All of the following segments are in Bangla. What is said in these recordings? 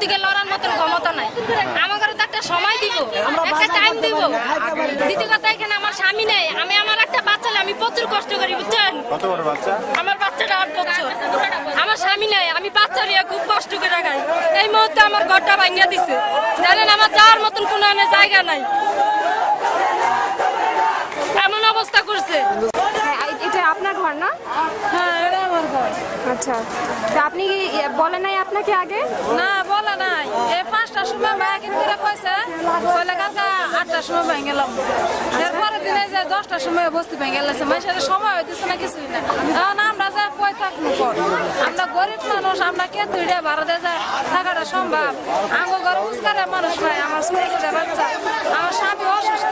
দিকে লড়ার মতন ক্ষমতা নাই। আমাকে তো একটা সময় দিব, একটা টাইম দিব। দ্বিতীয় কথা, এখানে আমার স্বামী নেই, আমি আমার একটা বাচ্চা, আমি প্রচুর কষ্ট করি, বুঝছেন? আমার বাচ্চাটা 8 বছর, আমার স্বামী নেই, আমি বাচ্চা নিয়ে খুব কষ্ট করে খাই। এই মুহূর্তে আমার ঘরটা ভাঙিয়ে দিছে, জানেন আমার যাওয়ার মতন কোনো জায়গা নাই, এমন অবস্থা করছে। এটা আপনার ঘর না? হ্যাঁ, এটা আমার ঘর। আচ্ছা, তা আপনি কি বলে নাই আপনাকে আগে? না, বলে নাই। এই 5টার সময় ভাইকে করে কইছে, বলে কালকে 8টার সময় ভেঙে গেলাম। এরপরে দিনে যে 10টার সময় বস্তি ভেঙে গেছে, মানুষের সময় হইতেছে না, কিছুই না। এখন আমরা যা কই থাকবো পর, আমরা গরিব মানুষ, আমরা কে তুইটা ভাড়া দিয়ে যা থাকাটা সম্ভব? আমার ঘরে উস্কারে মানুষ নাই, আমার ছোট ছোট বাচ্চা, আমার স্বামী অসুস্থ,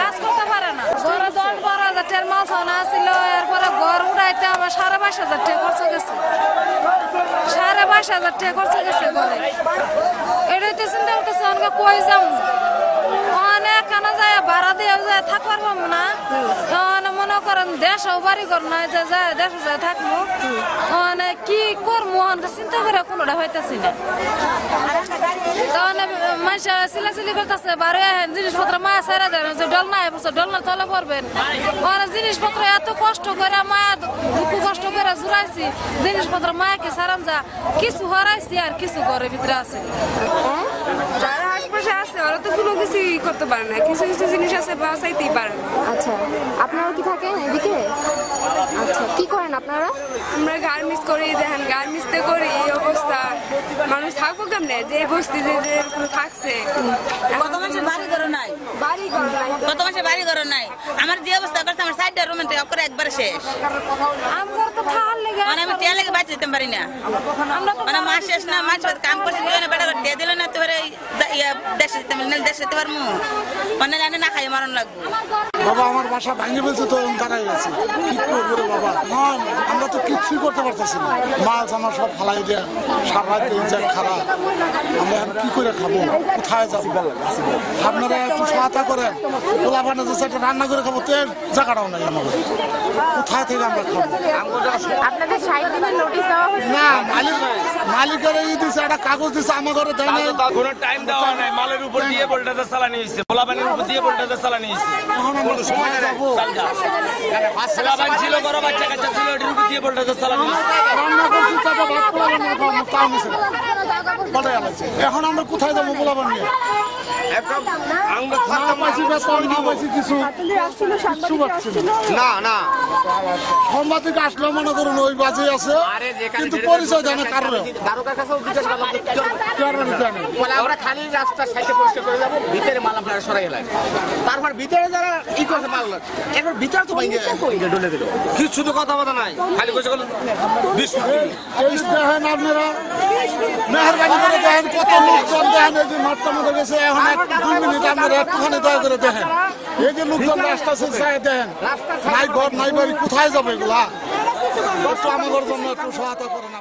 কাজ করতে পারে না। ঘরে 10-12,000 টাকার মাল ছানা ছিল, এরপরে ঘর উড়াইতে আমার 22,500 টাকা খরচ গেছে, 22,500 টাকা খরচ গেছে ঘরে। এটাই তো চিন্তা করতেছে অনেকে কই যাম, অনেক কেন যায় ভাড়া দিয়ে যায় থাকবার পাবো না। মনে করেন দেশও বাড়ি ঘর নয় যে যায় দেশে যায় থাকবো, অনেক কি করবো চিন্তা করে কোনোটা হইতেছি না। তখন মানুষ সিলাসিলি করতেছে, বারে জিনিসপত্র মায়া ছেড়ে দেন, যে ডল নাই ডলনার তলে পড়বেন। জিনিসপত্র এত কষ্ট করে মায়া দুঃখ কষ্ট করে জুড়াইছি, জিনিসপত্র মায়াকে সারাম যা কিছু হারাইছি আর কিছু ঘরের ভিতরে আছে। যারা আশপাশে আছে ওরা তো কোনো কিছুই করতে পারে না, কিছু কিছু জিনিস আছে বাঁচাইতেই পারে। আচ্ছা, আপনারা কি থাকেন এদিকে? আচ্ছা, কি করেন আপনারা? আমরা গার্মেন্টস করি, দেখেন গার্মেন্টসতে করি, এই অবস্থা মানুষ থাকবো কেমনে? যে বস্তি যে থাকছে, কত মানুষের বাড়ি ঘর নাই, কত মানুষের বাড়ি ঘর নাই। আমার যে অবস্থা করছে, আমার 4টা রুম করে একবার শেষ। আমার তো থাকার লেগে মানে আমি টিয়া লেগে বাঁচতে দিতে পারি না, মানে মাস শেষ না, মাস কাম করছে বেটা টিয়া দিল না, তো দেশে দিতে দেশে দিতে পারবো, মানে জানে না খাই মারণ লাগবো। বাবা আমার বাসা ভাঙে ফেলছে, তো দাঁড়াই গেছে, কি করবো রে বাবা? আমরা তো কিচ্ছুই করতে পারতেছি না, মাছ আমার সব ফালাই দেয়া, সারা রাত খারাপ, আমরা এখন কি করে খাবো, কোথায় যাবো? আপনারা একটু সহায়তা করেন, পোলা বানা যাচ্ছে, একটা রান্না করে খাবো, তেল জায়গাটাও নাই আমাদের, কোথায় থেকে আমরা খাবো? আপনাদের 60 দিনের নোটিশ দেওয়া হয়েছে না, মালিকের এই দিচ্ছে, একটা কাগজ দিচ্ছে, আমার ঘরে দেয় না, কোনো টাইম দেওয়া নাই, মালের উপর দিয়ে পোল্টাতে চালানি হয়েছে, পোলাপানির উপর দিয়ে পোল্টাতে চালানি হয়েছে। এখন আমরা সময় যাবো, পোলাপান ছিল, বড় বাচ্চা কাচ্চা ছিল, ওটির উপর দিয়ে পোল্টাতে চালানি হয়েছে। রান্না করছি, তারপর ভাত পোলা রান্না করবো, তাও নিছে পাল্টাই আলাইছে। এখন আমরা কোথায় যাবো পোলা বানিয়ে? না পাইছি বেতন, না পাইছি কিছু, কিচ্ছু পাচ্ছি না। না সাংবাদিক আসলে মনে করুন ওই বাজে আছে, কিন্তু পরিচয় জানে কারণে আমরা খালি রাস্তার সাইডে পরিষ্কার করে যাবো, ভিতরে মাল আপনারা সরাই এলাম, তারপর ভিতরে যারা ই করছে মাল, এখন ভিতরে তো ডলে দিল, কিছু তো কথা বলা নাই, খালি বসে গেল। দেখেন আপনারা মেহরবানি করে দেখেন, কত লোকজন দেখেন, এই যে মাঠটার মধ্যে গেছে, এখন 2 মিনিট আপনারা একটুখানি দয়া করে দেখেন, এই যে লোকজন রাস্তা দেখেন, নাই ঘর নাই বাড়ি, কোথায় যাবে এগুলা? একটু আমাদের জন্য একটু সহায়তা করেন।